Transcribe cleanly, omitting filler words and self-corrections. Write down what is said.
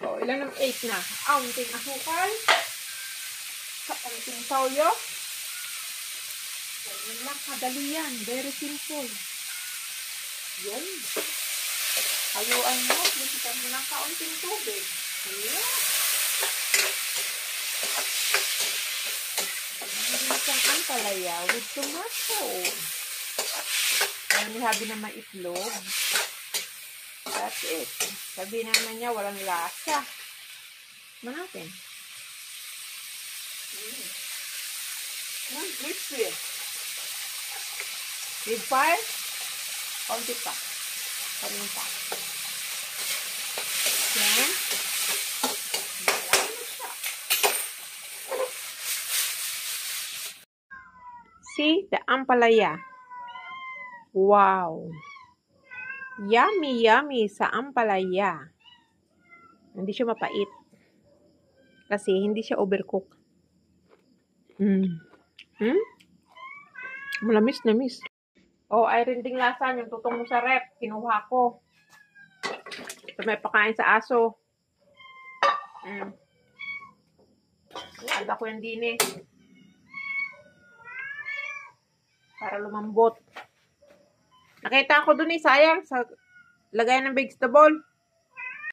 So, ilan ng 8 na? Kaunting asukal. Kaunting toyo. So, yun lang. Kadali yan. Very simple. Yun. Hayuan mo. Lusitan mo ng kaunting tubig. Ayan. Isang ampalaya with tomato. Ayan, ni Habi na may itlog. That's it. Sabi naman niya, walang lasa. Manapin. Crispy. With fire. Konti pa. Kanin pa. Yan. See the ampalaya. Wow. Yummy, yummy sa ampalaya. Hindi siya mapait. Kasi hindi siya overcook. Malamis-namis. Oh, ay rinding lasa yung tutong mo sa rep. Kinuha ko. Ito may pakain sa aso. Ada ko yung dini. Para lumambot. Nakita ko dun sayang sa lagayan ng vegetable.